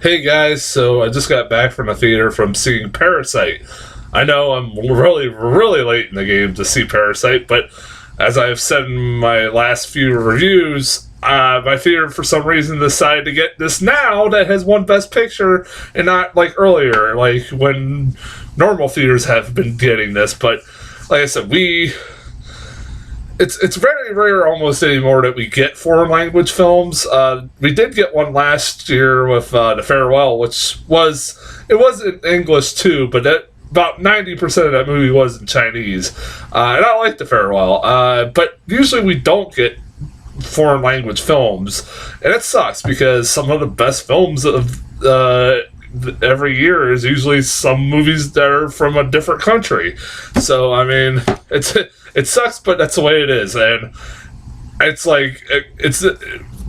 Hey guys, so I just got back from the theater from seeing Parasite. I know I'm really late in the game to see Parasite, but as I've said in my last few reviews, my theater for some reason decided to get this now that has won Best Picture and not like earlier, like when normal theaters have been getting this. But like I said, it's very rare almost anymore that we get foreign language films. We did get one last year with The Farewell, which was in English too, but about 90% of that movie was in Chinese. And I like The Farewell, but usually we don't get foreign language films, and it sucks because some of the best films of every year is usually some movies that are from a different country. So I mean, it sucks, but that's the way it is, and it's like it's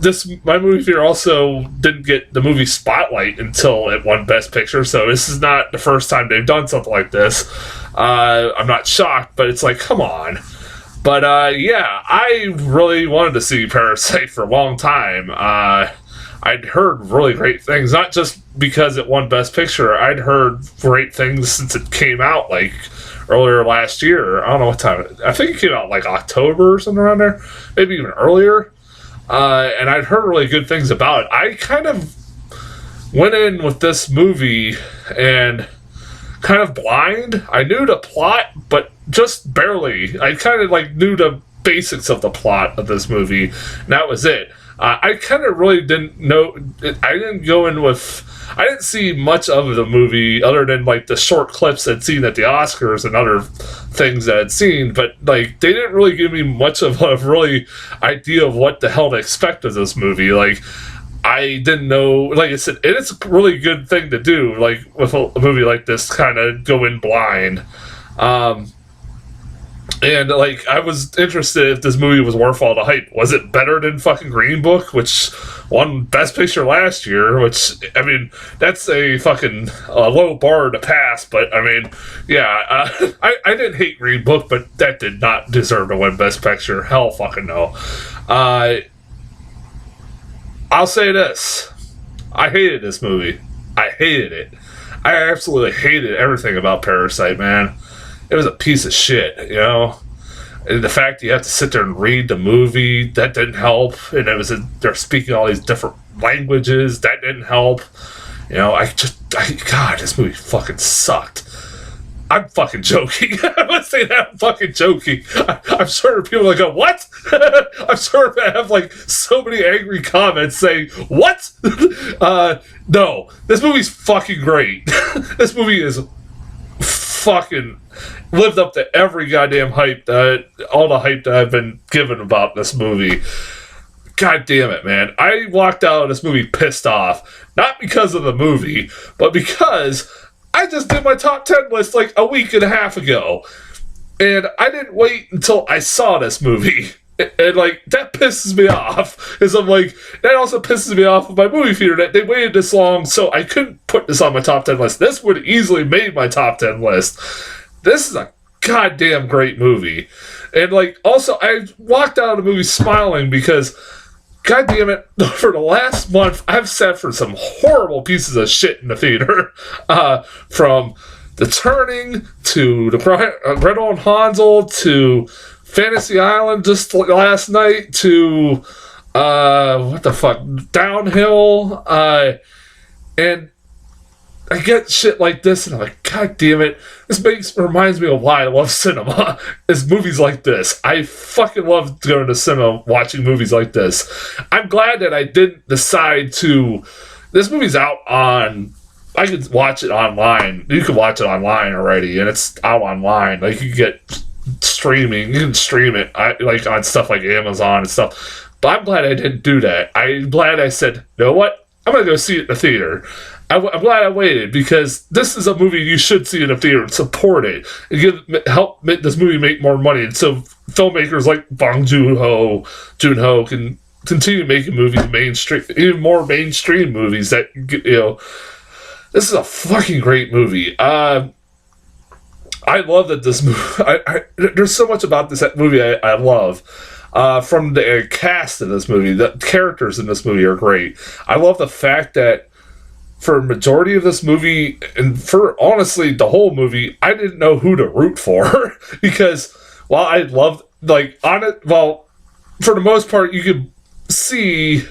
this. My movie theater also didn't get the movie Spotlight until it won Best Picture, so this is not the first time they've done something like this. I'm not shocked, but it's like, come on. But yeah, I really wanted to see Parasite for a long time. I'd heard really great things, not just because it won Best Picture. I'd heard great things since it came out, like earlier last year. I don't know what time. I think it came out like October or something around there, maybe even earlier. And I'd heard really good things about it. I kind of went in with this movie and kind of blind. I knew the plot, but just barely. I kind of like knew the basics of the plot of this movie, and that was it. I kind of really didn't know. I didn't go in with. I didn't see much of the movie other than like the short clips I'd seen at the Oscars and other things that I'd seen, but like they didn't really give me much of a really idea of what the hell to expect of this movie. Like I didn't know, like I said, and it's a really good thing to do, like with a movie like this, kind of go in blind. And like I was interested if this movie was worth all the hype. Was it better than fucking Green Book, which won Best Picture last year? Which, I mean, that's a fucking low bar to pass. But I mean, yeah, I didn't hate Green Book, but that did not deserve to win Best Picture. Hell, fucking no. I'll say this: I hated this movie. I hated it. I absolutely hated everything about Parasite, man. It was a piece of shit, you know. And the fact that you have to sit there and read the movie, that didn't help. And they're speaking all these different languages, that didn't help. You know, God, this movie fucking sucked. I'm fucking joking. I would say that I'm fucking joking. I'm sure people are like, what? I'm sure I have like so many angry comments saying, what? No, this movie's fucking great. This movie is fucking lived up to every goddamn hype all the hype that I've been given about this movie. God damn it, man. I walked out of this movie pissed off. Not because of the movie, but because I just did my top 10 list like a week and a half ago. And I didn't wait until I saw this movie. And like, that pisses me off. Because I'm like, that also pisses me off with my movie theater that they waited this long so I couldn't put this on my top 10 list. This would easily made my top 10 list. This is a goddamn great movie. And like, also, I walked out of the movie smiling because, god damn it, for the last month, I've sat for some horrible pieces of shit in the theater. From The Turning to the Gretel and Hansel to Fantasy Island just last night to what the fuck, Downhill, and I get shit like this and I'm like, god damn it, this reminds me of why I love cinema. Is movies like this. I fucking love going to cinema watching movies like this. I'm glad that I didn't decide to. This movie's out on. I could watch it online. You can watch it online already, and it's out online. Like, you get streaming. You can stream it like on stuff like Amazon and stuff. But I'm glad I didn't do that. I'm glad I said, you know what? I'm going to go see it in the theater. I'm glad I waited because this is a movie you should see in a theater and support it and help make this movie make more money. And so filmmakers like Bong Joon-ho can continue making movies mainstream, even more mainstream movies that, you know, this is a fucking great movie. I love that this movie. There's so much about this movie I love. From the cast in this movie, the characters in this movie are great. I love the fact that for a majority of this movie, and for honestly the whole movie, I didn't know who to root for because while I loved for the most part you could see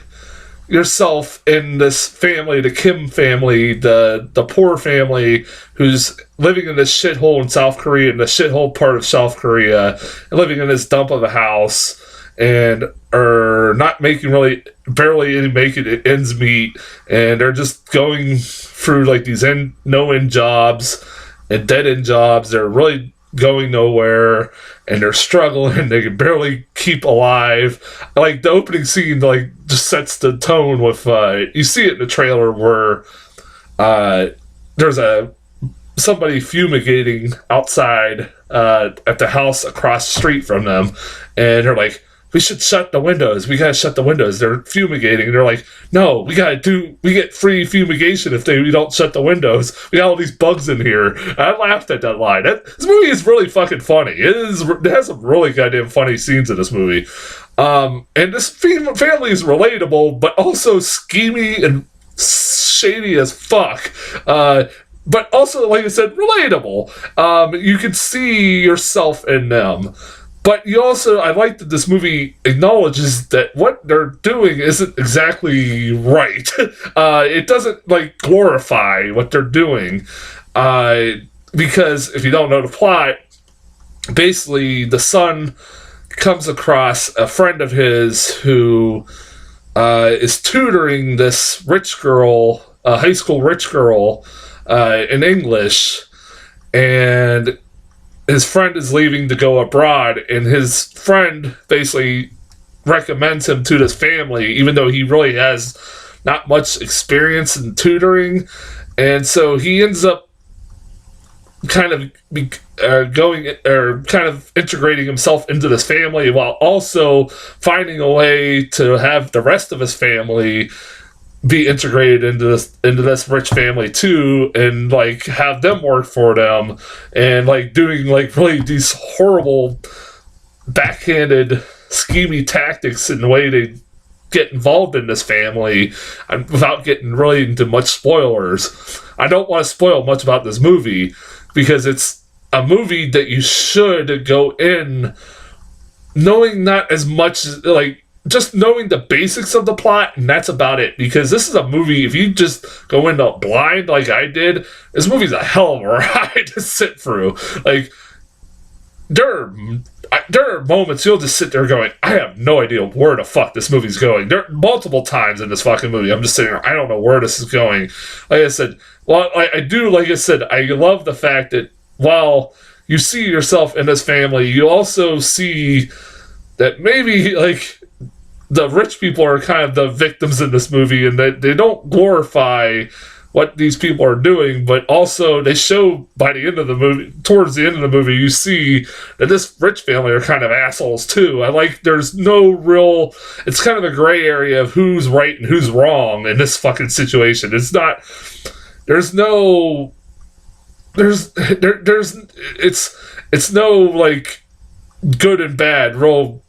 yourself in this family, the Kim family, the poor family who's living in this shithole in South Korea, in the shithole part of South Korea, and living in this dump of a house, and are not barely making it ends meet, and they're just going through like these no-end jobs and dead-end jobs. They're really going nowhere, and they're struggling. They can barely keep alive. Like the opening scene, like just sets the tone with. You see it in the trailer where there's somebody fumigating outside at the house across the street from them, and they're like, "We should shut the windows. We gotta shut the windows." They're fumigating, and they're like, "No, we get free fumigation if we don't shut the windows. We got all these bugs in here." I laughed at that line. This movie is really fucking funny. It has some really goddamn funny scenes in this movie. And this family is relatable, but also schemy and shady as fuck. But also, like I said, relatable. You can see yourself in them. But I like that this movie acknowledges that what they're doing isn't exactly right. It doesn't, like, glorify what they're doing. Because if you don't know the plot, basically the son comes across a friend of his who is tutoring this rich girl, a high school rich girl, in English, and his friend is leaving to go abroad, and his friend basically recommends him to this family, even though he really has not much experience in tutoring. And so he ends up kind of integrating himself into this family while also finding a way to have the rest of his family be integrated into this rich family too, and like have them work for them, and like doing like really these horrible backhanded schemy tactics in the way they get involved in this family, without getting really into much spoilers. I don't want to spoil much about this movie because it's a movie that you should go in knowing not as much, like just knowing the basics of the plot, and that's about it. Because this is a movie, if you just go into blind like I did, this movie's a hell of a ride to sit through. Like, there are moments you'll just sit there going, I have no idea where the fuck this movie's going. There are multiple times in this fucking movie I'm just sitting there, I don't know where this is going. Like I said, I love the fact that while you see yourself in this family, you also see that maybe, like, the rich people are kind of the victims in this movie, and that they don't glorify what these people are doing, but also they show towards the end of the movie, you see that this rich family are kind of assholes too. There's no real, it's kind of a gray area of who's right and who's wrong in this fucking situation. It's not, it's no, like, good and bad, real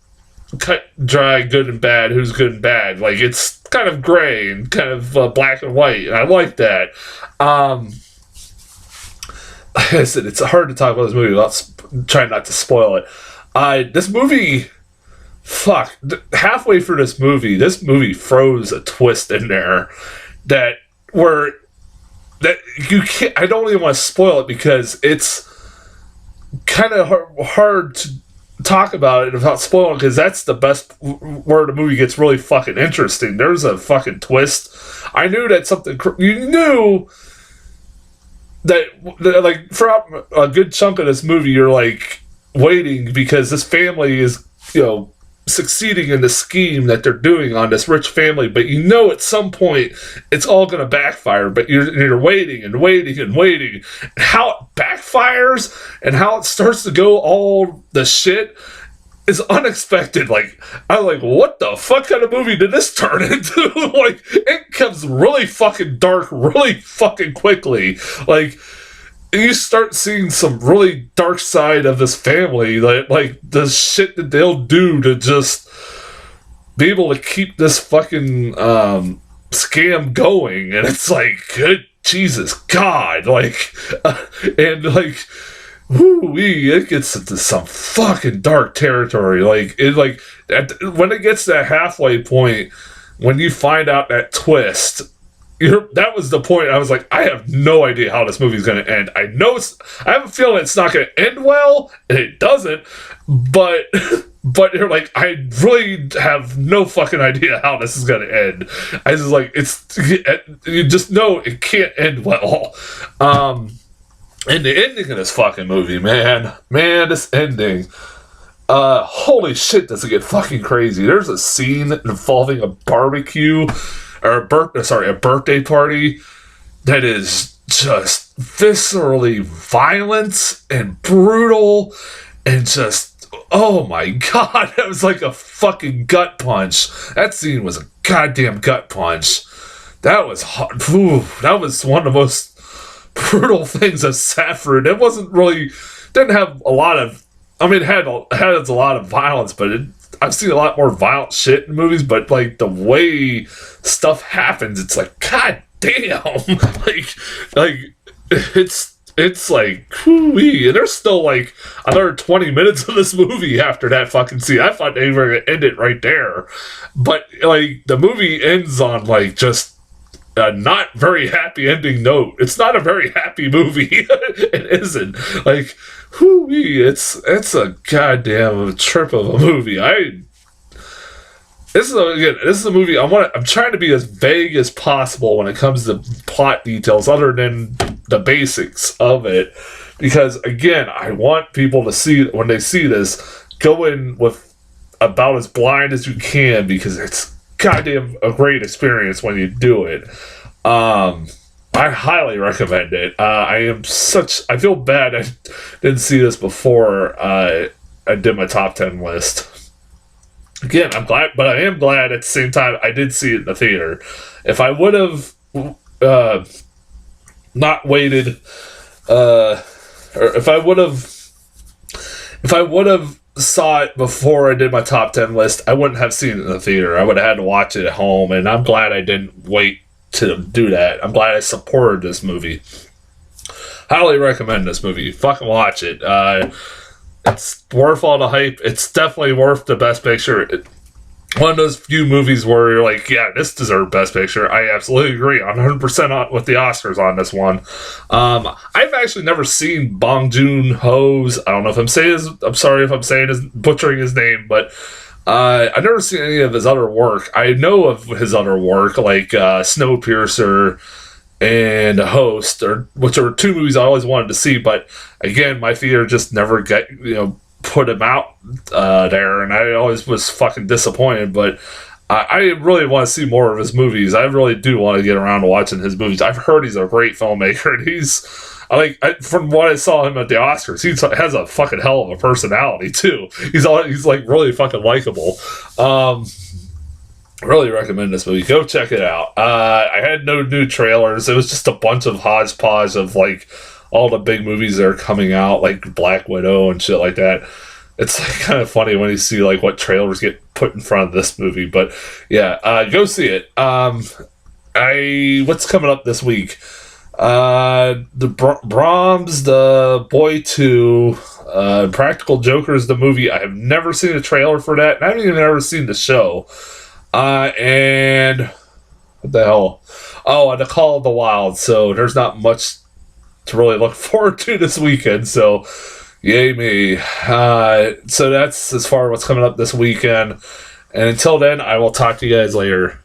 cut dry, good and bad, who's good and bad. Like, it's kind of gray and kind of black and white, and I like that. Like I said, it's hard to talk about this movie without trying not to spoil it. This movie, halfway through this movie throws a twist in there that you can't, I don't even want to spoil it because it's kind of hard to talk about it without spoiling, because that's the best where the movie gets really fucking interesting. There's a fucking twist. I knew that you knew that like throughout a good chunk of this movie you're like waiting, because this family is, succeeding in the scheme that they're doing on this rich family, but at some point it's all going to backfire, but you're waiting and waiting and waiting. And how it backfires and how it starts to go all the shit is unexpected. Like, I'm like, what the fuck kind of movie did this turn into? Like, it comes really fucking dark really fucking quickly. Like, you start seeing some really dark side of this family, like the shit that they'll do to just be able to keep this fucking scam going, and it's like, good Jesus God, like, and like, woo-wee, it gets into some fucking dark territory. Like, when it gets to that halfway point, when you find out that twist, that was the point. I was like, I have no idea how this movie's going to end. I have a feeling it's not going to end well, and it doesn't. But you're like, I really have no fucking idea how this is going to end. I was like, you just know it can't end well. And the ending of this fucking movie, man, this ending. Holy shit, does it get fucking crazy. There's a scene involving a barbecue, or a birthday party that is just viscerally violent and brutal and just, oh my God, that was like a fucking gut punch. That scene was a goddamn gut punch. That was hot. That was one of the most brutal things I've sat through. It didn't have a lot of, I mean, it had a lot of violence, but I've seen a lot more violent shit in movies, but like the way stuff happens, it's like, God damn. like it's like, whoo-wee. And there's still like another 20 minutes of this movie after that fucking scene. I thought they were going to end it right there. But like the movie ends on like just a not very happy ending note. It's not a very happy movie. It isn't. Like, whoo-wee, it's a goddamn trip of a movie. This is a movie I'm trying to be as vague as possible when it comes to plot details other than the basics of it, because again, I want people to see, when they see this, go in with about as blind as you can, because it's goddamn a great experience when you do it. I highly recommend it. I feel bad I didn't see this before I did my top 10 list. Again, I'm glad, but I am glad at the same time I did see it in the theater. If I would have not waited, or if I would have saw it before I did my top 10 list, I wouldn't have seen it in the theater. I would have had to watch it at home, and I'm glad I didn't wait to do that. I'm glad I supported this movie. Highly recommend this movie. Fucking watch it. It's worth all the hype. It's definitely worth the Best Picture. One of those few movies where you're like, yeah, this deserved Best Picture. I absolutely agree. I'm 100% with the Oscars on this one. I've actually never seen Bong Joon-ho's, I don't know if I'm sorry if I'm butchering his name, but I've never seen any of his other work. I know of his other work, like Snowpiercer and The Host, which are two movies I always wanted to see, but again, my theater just never put him out there, and I always was fucking disappointed. But I really want to see more of his movies. I really do want to get around to watching his movies. I've heard he's a great filmmaker, and from what I saw him at the Oscars, he has a fucking hell of a personality too. He's like really fucking likable. Really recommend this movie. Go check it out. I had no new trailers. It was just a bunch of hodgepodge of like all the big movies that are coming out, like Black Widow and shit like that. It's like kind of funny when you see like what trailers get put in front of this movie. But yeah, go see it. What's coming up this week? The Brahms, The Boy 2, Practical Jokers, the movie. I have never seen a trailer for that, and I haven't even ever seen the show. And what the hell? Oh, and The Call of the Wild. So there's not much to really look forward to this weekend. So yay me. So that's as far as what's coming up this weekend. And until then, I will talk to you guys later.